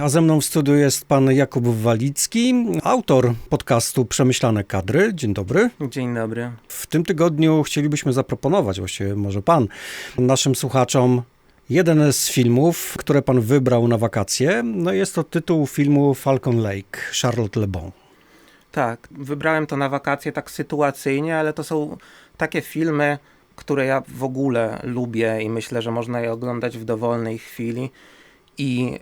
A ze mną w studiu jest pan Jakub Walicki, autor podcastu Przemyślane kadry. Dzień dobry. Dzień dobry. W tym tygodniu chcielibyśmy zaproponować, właściwie może pan, naszym słuchaczom jeden z filmów, które pan wybrał na wakacje. No jest to tytuł filmu Falcon Lake, Charlotte Le Bon. Tak, wybrałem to na wakacje tak sytuacyjnie, ale to są takie filmy, które ja w ogóle lubię i myślę, że można je oglądać w dowolnej chwili. I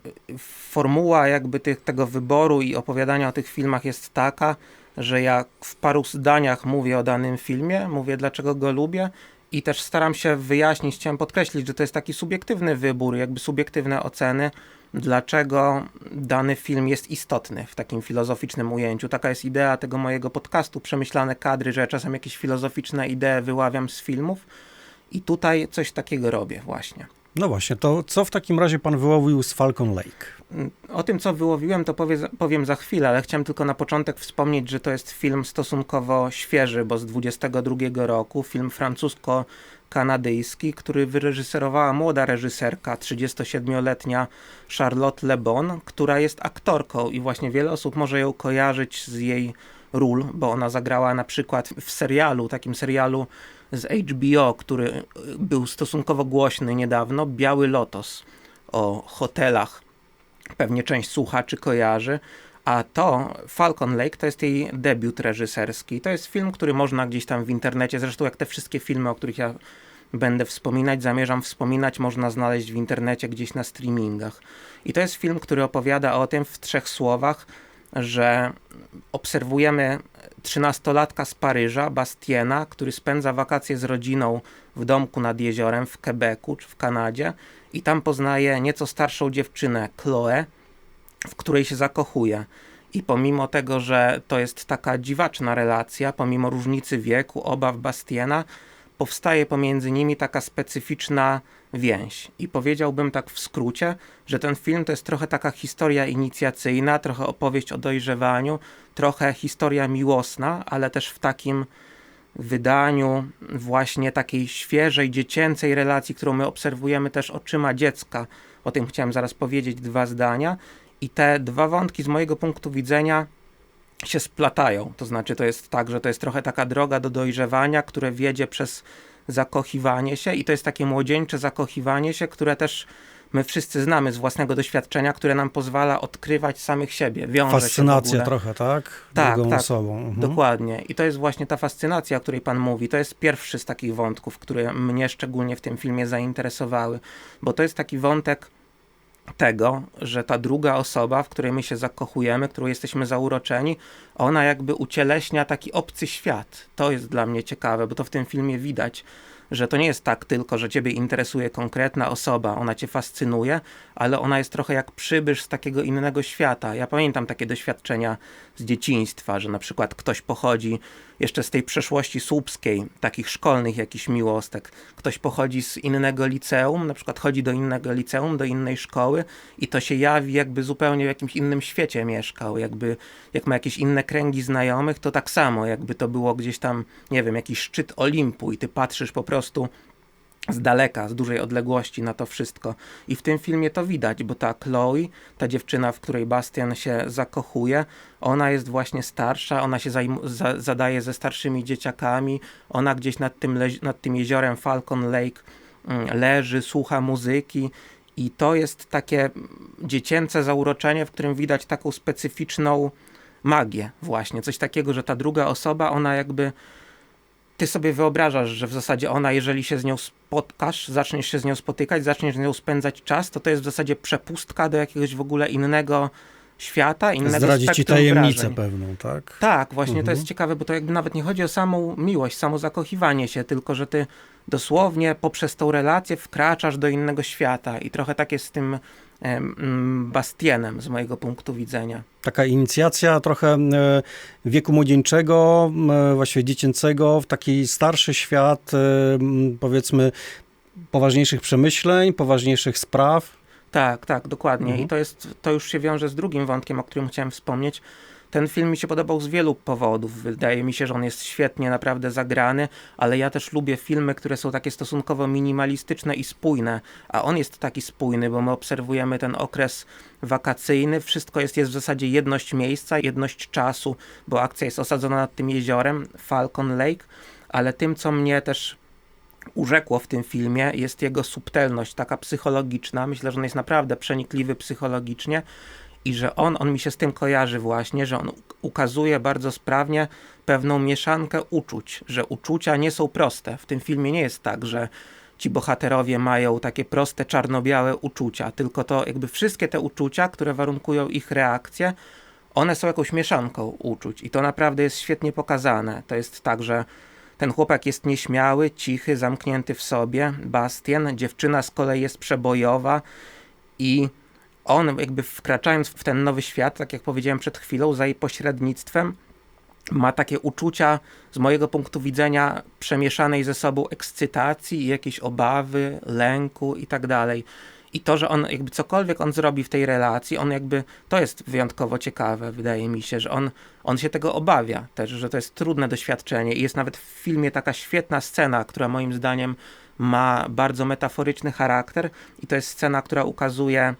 formuła jakby tego wyboru i opowiadania o tych filmach jest taka, że ja w paru zdaniach mówię o danym filmie, mówię dlaczego go lubię i też staram się wyjaśnić, chciałem podkreślić, że to jest taki subiektywny wybór, jakby subiektywne oceny, dlaczego dany film jest istotny w takim filozoficznym ujęciu. Taka jest idea tego mojego podcastu Przemyślane kadry, że ja czasem jakieś filozoficzne idee wyławiam z filmów i tutaj coś takiego robię właśnie. No właśnie, to co w takim razie pan wyłowił z Falcon Lake? O tym, co wyłowiłem, to powiem za chwilę, ale chciałem tylko na początek wspomnieć, że to jest film stosunkowo świeży, bo z 22 roku, film francusko-kanadyjski, który wyreżyserowała młoda reżyserka, 37-letnia Charlotte Le Bon, która jest aktorką i właśnie wiele osób może ją kojarzyć z jej ról, bo ona zagrała na przykład w serialu, takim serialu z HBO, który był stosunkowo głośny niedawno, Biały Lotos, o hotelach. Pewnie część słuchaczy kojarzy, a to Falcon Lake to jest jej debiut reżyserski. To jest film, który można gdzieś tam w internecie, zresztą jak te wszystkie filmy, o których ja będę wspominać, zamierzam wspominać, można znaleźć w internecie gdzieś na streamingach. I to jest film, który opowiada o tym w 3 słowach, że obserwujemy 13-latka z Paryża, Bastiena, który spędza wakacje z rodziną w domku nad jeziorem w Quebecu czy w Kanadzie i tam poznaje nieco starszą dziewczynę, Chloe, w której się zakochuje. I pomimo tego, że to jest taka dziwaczna relacja, pomimo różnicy wieku, obaw Bastiena, powstaje pomiędzy nimi taka specyficzna więź. I powiedziałbym tak w skrócie, że ten film to jest trochę taka historia inicjacyjna, trochę opowieść o dojrzewaniu, trochę historia miłosna, ale też w takim wydaniu właśnie takiej świeżej, dziecięcej relacji, którą my obserwujemy też oczyma dziecka. O tym chciałem zaraz powiedzieć 2 zdania. I te 2 wątki z mojego punktu widzenia się splatają. To znaczy to jest tak, że to jest trochę taka droga do dojrzewania, które wiedzie przez zakochiwanie się i to jest takie młodzieńcze zakochiwanie się, które też my wszyscy znamy z własnego doświadczenia, które nam pozwala odkrywać samych siebie. Wiąże Fascynacja się w ogóle. trochę, tak? Tak, Drugą tak, osobą. Mhm. dokładnie. I to jest właśnie ta fascynacja, o której pan mówi. To jest pierwszy z takich wątków, które mnie szczególnie w tym filmie zainteresowały, bo to jest taki wątek tego, że ta druga osoba, w której my się zakochujemy, którą jesteśmy zauroczeni, ona jakby ucieleśnia taki obcy świat. To jest dla mnie ciekawe, bo to w tym filmie widać, że to nie jest tak tylko, że ciebie interesuje konkretna osoba, ona cię fascynuje, ale ona jest trochę jak przybysz z takiego innego świata. Ja pamiętam takie doświadczenia z dzieciństwa, że na przykład ktoś pochodzi jeszcze z tej przeszłości słupskiej, takich szkolnych jakichś miłostek. Ktoś pochodzi z innego liceum, na przykład chodzi do innego liceum, do innej szkoły i to się jawi jakby zupełnie w jakimś innym świecie mieszkał, jakby jak ma jakieś inne kręgi znajomych, to tak samo, jakby to było gdzieś tam, nie wiem, jakiś szczyt Olimpu i ty patrzysz po prostu z daleka, z dużej odległości na to wszystko. I w tym filmie to widać, bo ta Chloe, ta dziewczyna, w której Bastian się zakochuje, ona jest właśnie starsza, ona się zadaje ze starszymi dzieciakami, ona gdzieś nad tym jeziorem Falcon Lake leży, słucha muzyki i to jest takie dziecięce zauroczenie, w którym widać taką specyficzną magię właśnie. Coś takiego, że ta druga osoba, ona jakby ty sobie wyobrażasz, że w zasadzie ona, jeżeli się z nią spotkasz, zaczniesz się z nią spotykać, zaczniesz z nią spędzać czas, to jest w zasadzie przepustka do jakiegoś w ogóle innego świata, innego Zdradzi ci spektrum tajemnicę wrażeń. pewną, tak? Tak, właśnie to jest ciekawe, bo to jakby nawet nie chodzi o samą miłość, samo zakochiwanie się, tylko że ty dosłownie poprzez tą relację wkraczasz do innego świata i trochę tak jest z tym Bastienem z mojego punktu widzenia. Taka inicjacja trochę wieku młodzieńczego, właściwie dziecięcego, w taki starszy świat, powiedzmy, poważniejszych przemyśleń, poważniejszych spraw. Tak, dokładnie. I to już się wiąże z drugim wątkiem, o którym chciałem wspomnieć. ten film mi się podobał z wielu powodów. Wydaje mi się, że on jest świetnie naprawdę zagrany, ale ja też lubię filmy, które są takie stosunkowo minimalistyczne i spójne, a on jest taki spójny, bo my obserwujemy ten okres wakacyjny, wszystko jest w zasadzie jedność miejsca, jedność czasu, bo akcja jest osadzona nad tym jeziorem, Falcon Lake, ale tym, co mnie też urzekło w tym filmie, jest jego subtelność, taka psychologiczna. Myślę, że on jest naprawdę przenikliwy psychologicznie i że on mi się z tym kojarzy właśnie, że on ukazuje bardzo sprawnie pewną mieszankę uczuć, że uczucia nie są proste. W tym filmie nie jest tak, że ci bohaterowie mają takie proste, czarno-białe uczucia, tylko to jakby wszystkie te uczucia, które warunkują ich reakcje, one są jakąś mieszanką uczuć i to naprawdę jest świetnie pokazane. To jest tak, że ten chłopak jest nieśmiały, cichy, zamknięty w sobie, Bastien, dziewczyna z kolei jest przebojowa i on jakby wkraczając w ten nowy świat, tak jak powiedziałem przed chwilą, za jej pośrednictwem ma takie uczucia z mojego punktu widzenia przemieszanej ze sobą ekscytacji, jakiejś obawy, lęku i tak dalej. I to, że on jakby cokolwiek on zrobi w tej relacji, on jakby, to jest wyjątkowo ciekawe, wydaje mi się, że on się tego obawia też, że to jest trudne doświadczenie i jest nawet w filmie taka świetna scena, która moim zdaniem ma bardzo metaforyczny charakter i to jest scena, która ukazuje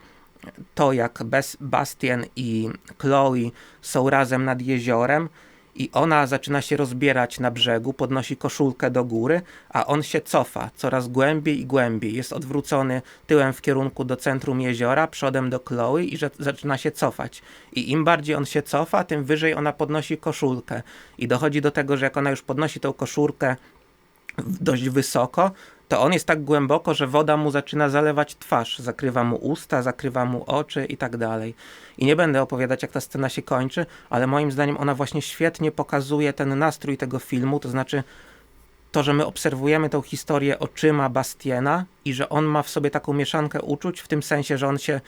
to, jak Bastien i Chloe są razem nad jeziorem i ona zaczyna się rozbierać na brzegu, podnosi koszulkę do góry, a on się cofa coraz głębiej i głębiej. Jest odwrócony tyłem w kierunku do centrum jeziora, przodem do Chloe i zaczyna się cofać. I im bardziej on się cofa, tym wyżej ona podnosi koszulkę. I dochodzi do tego, że jak ona już podnosi tą koszulkę dość wysoko, to on jest tak głęboko, że woda mu zaczyna zalewać twarz, zakrywa mu usta, zakrywa mu oczy i tak dalej. I nie będę opowiadać, jak ta scena się kończy, ale moim zdaniem ona właśnie świetnie pokazuje ten nastrój tego filmu, to znaczy to, że my obserwujemy tą historię oczyma Bastiena i że on ma w sobie taką mieszankę uczuć, w tym sensie, że on się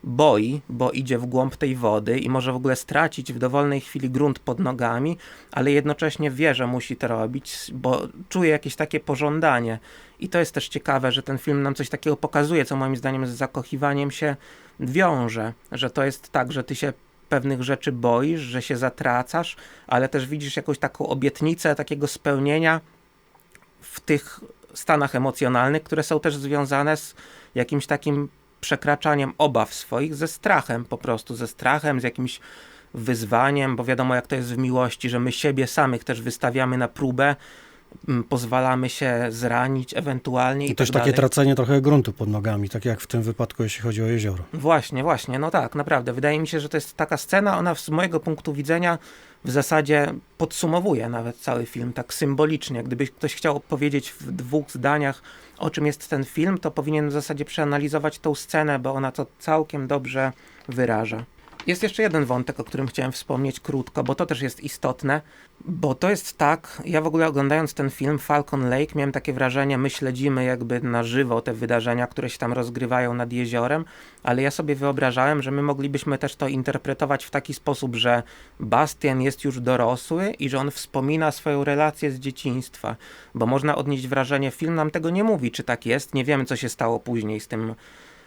boi, bo idzie w głąb tej wody i może w ogóle stracić w dowolnej chwili grunt pod nogami, ale jednocześnie wie, że musi to robić, bo czuje jakieś takie pożądanie. I to jest też ciekawe, że ten film nam coś takiego pokazuje, co moim zdaniem z zakochiwaniem się wiąże, że to jest tak, że ty się pewnych rzeczy boisz, że się zatracasz, ale też widzisz jakąś taką obietnicę takiego spełnienia w tych stanach emocjonalnych, które są też związane z jakimś takim przekraczaniem obaw swoich ze strachem po prostu, ze strachem, z jakimś wyzwaniem, bo wiadomo jak to jest w miłości, że my siebie samych też wystawiamy na próbę, pozwalamy się zranić ewentualnie I i też tak takie dalej. tracenie trochę gruntu pod nogami, tak jak w tym wypadku, jeśli chodzi o jezioro. Właśnie, no tak, naprawdę. Wydaje mi się, że to jest taka scena, ona z mojego punktu widzenia w zasadzie podsumowuje nawet cały film, tak symbolicznie. Gdyby ktoś chciał powiedzieć w 2 zdaniach, o czym jest ten film, to powinien w zasadzie przeanalizować tą scenę, bo ona to całkiem dobrze wyraża. Jest jeszcze jeden wątek, o którym chciałem wspomnieć krótko, bo to też jest istotne, bo to jest tak, ja w ogóle oglądając ten film Falcon Lake miałem takie wrażenie, my śledzimy jakby na żywo te wydarzenia, które się tam rozgrywają nad jeziorem, ale ja sobie wyobrażałem, że my moglibyśmy też to interpretować w taki sposób, że Bastien jest już dorosły i że on wspomina swoją relację z dzieciństwa, bo można odnieść wrażenie, film nam tego nie mówi, czy tak jest, nie wiemy co się stało później z tym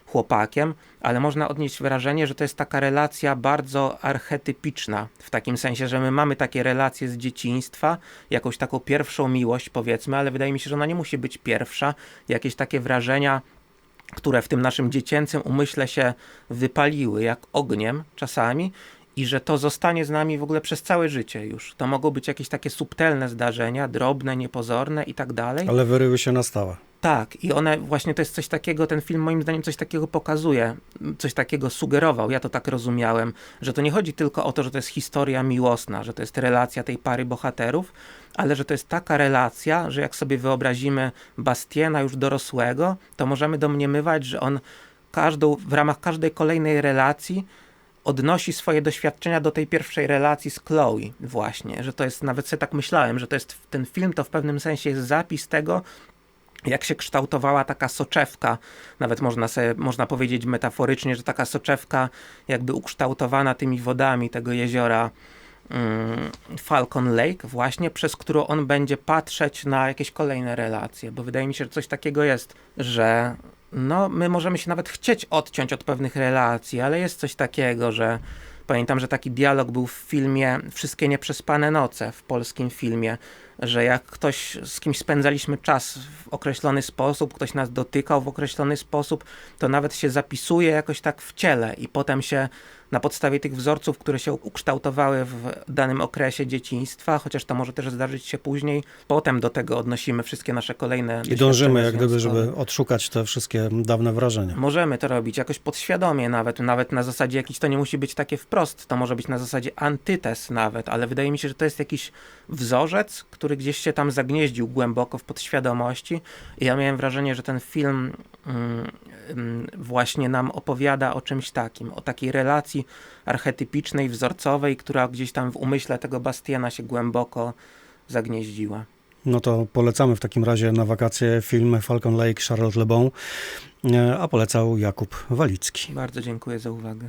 chłopakiem, ale można odnieść wrażenie, że to jest taka relacja bardzo archetypiczna, w takim sensie, że my mamy takie relacje z dzieciństwa, jakąś taką pierwszą miłość powiedzmy, ale wydaje mi się, że ona nie musi być pierwsza, jakieś takie wrażenia, które w tym naszym dziecięcym umyśle się wypaliły jak ogniem czasami i że to zostanie z nami w ogóle przez całe życie już. To mogą być jakieś takie subtelne zdarzenia, drobne, niepozorne i tak dalej. Ale wyryły się na stałe. Tak, i one właśnie to jest coś takiego, ten film moim zdaniem coś takiego pokazuje, coś takiego sugerował, ja to tak rozumiałem, że to nie chodzi tylko o to, że to jest historia miłosna, że to jest relacja tej pary bohaterów, ale że to jest taka relacja, że jak sobie wyobrazimy Bastiena już dorosłego, to możemy domniemywać, że on w ramach każdej kolejnej relacji odnosi swoje doświadczenia do tej pierwszej relacji z Chloe właśnie, że to jest, nawet sobie tak myślałem, że to jest, ten film to w pewnym sensie jest zapis tego, jak się kształtowała taka soczewka, nawet można powiedzieć metaforycznie, że taka soczewka jakby ukształtowana tymi wodami tego jeziora Falcon Lake właśnie, przez którą on będzie patrzeć na jakieś kolejne relacje, bo wydaje mi się, że coś takiego jest, że no, my możemy się nawet chcieć odciąć od pewnych relacji, ale jest coś takiego, że Pamiętam, że taki dialog był w filmie Wszystkie nieprzespane noce, w polskim filmie, że jak ktoś, z kimś spędzaliśmy czas w określony sposób, ktoś nas dotykał w określony sposób, to nawet się zapisuje jakoś tak w ciele i potem się na podstawie tych wzorców, które się ukształtowały w danym okresie dzieciństwa, chociaż to może też zdarzyć się później, potem do tego odnosimy wszystkie nasze kolejne I dążymy jak gdyby, związkowe. żeby odszukać te wszystkie dawne wrażenia. Możemy to robić jakoś podświadomie nawet na zasadzie jakiś, to nie musi być takie wprost, to może być na zasadzie antytez nawet, ale wydaje mi się, że to jest jakiś wzorzec, który gdzieś się tam zagnieździł głęboko w podświadomości i ja miałem wrażenie, że ten film właśnie nam opowiada o czymś takim, o takiej relacji archetypicznej, wzorcowej, która gdzieś tam w umyśle tego Bastiena się głęboko zagnieździła. No to polecamy w takim razie na wakacje film Falcon Lake Charlotte Le Bon, a polecał Jakub Walicki. Bardzo dziękuję za uwagę.